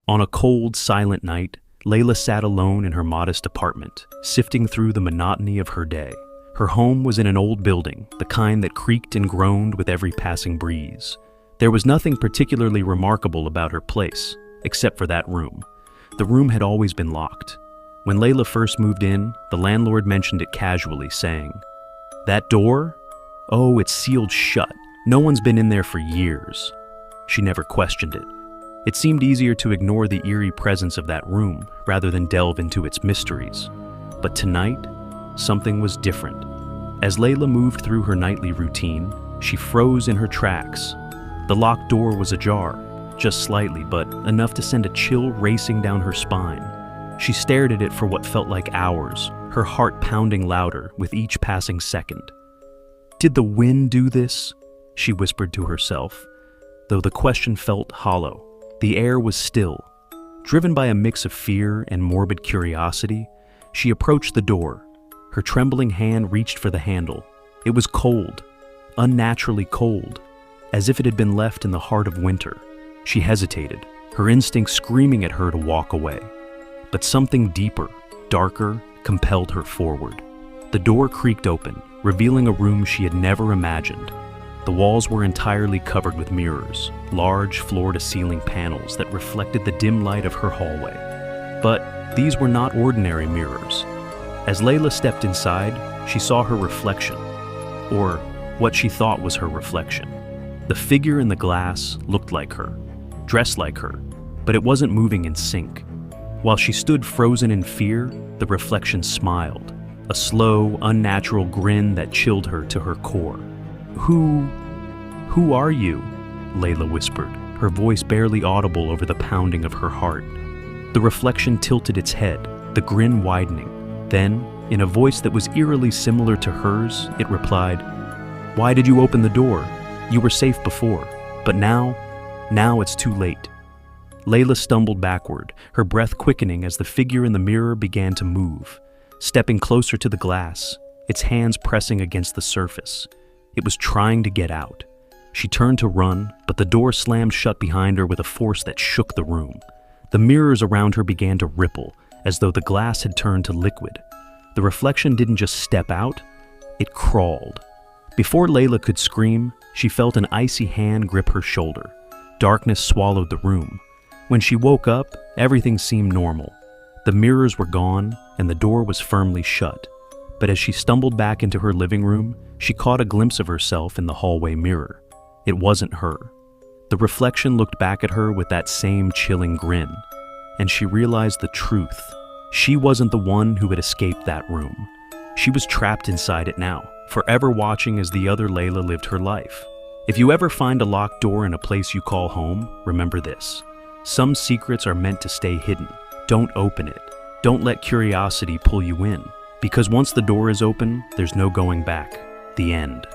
On a cold, silent night, Layla sat alone in her modest apartment, sifting through the monotony of her day. Her home was in an old building, the kind that creaked and groaned with every passing breeze. There was nothing particularly remarkable about her place, except for that room. The room had always been locked. When Layla first moved in, the landlord mentioned it casually, saying, "That door? Oh, it's sealed shut. No one's been in there for years." She never questioned it. It seemed easier to ignore the eerie presence of that room rather than delve into its mysteries. But tonight, something was different. As Layla moved through her nightly routine, she froze in her tracks. The locked door was ajar, just slightly, but enough to send a chill racing down her spine. She stared at it for what felt like hours, her heart pounding louder with each passing second. "Did the wind do this?" she whispered to herself, though the question felt hollow. The air was still. Driven by a mix of fear and morbid curiosity, she approached the door. Her trembling hand reached for the handle. It was cold, unnaturally cold, as if it had been left in the heart of winter. She hesitated, her instincts screaming at her to walk away. But something deeper, darker, compelled her forward. The door creaked open, revealing a room she had never imagined. The walls were entirely covered with mirrors, large floor-to-ceiling panels that reflected the dim light of her hallway. But these were not ordinary mirrors. As Layla stepped inside, she saw her reflection, or what she thought was her reflection. The figure in the glass looked like her, dressed like her, but it wasn't moving in sync. While she stood frozen in fear, the reflection smiled, a slow, unnatural grin that chilled her to her core. Who are you?" Layla whispered, her voice barely audible over the pounding of her heart. The reflection tilted its head, the grin widening. Then, in a voice that was eerily similar to hers, it replied, "Why did you open the door? You were safe before, but now it's too late." Layla stumbled backward, her breath quickening as the figure in the mirror began to move, stepping closer to the glass, its hands pressing against the surface. It was trying to get out. She turned to run, but the door slammed shut behind her with a force that shook the room. The mirrors around her began to ripple, as though the glass had turned to liquid. The reflection didn't just step out, it crawled. Before Layla could scream, she felt an icy hand grip her shoulder. Darkness swallowed the room. When she woke up, everything seemed normal. The mirrors were gone, and the door was firmly shut. But as she stumbled back into her living room, she caught a glimpse of herself in the hallway mirror. It wasn't her. The reflection looked back at her with that same chilling grin, and she realized the truth. She wasn't the one who had escaped that room. She was trapped inside it now, forever watching as the other Layla lived her life. If you ever find a locked door in a place you call home, remember this. Some secrets are meant to stay hidden. Don't open it. Don't let curiosity pull you in. Because once the door is open, there's no going back. The end.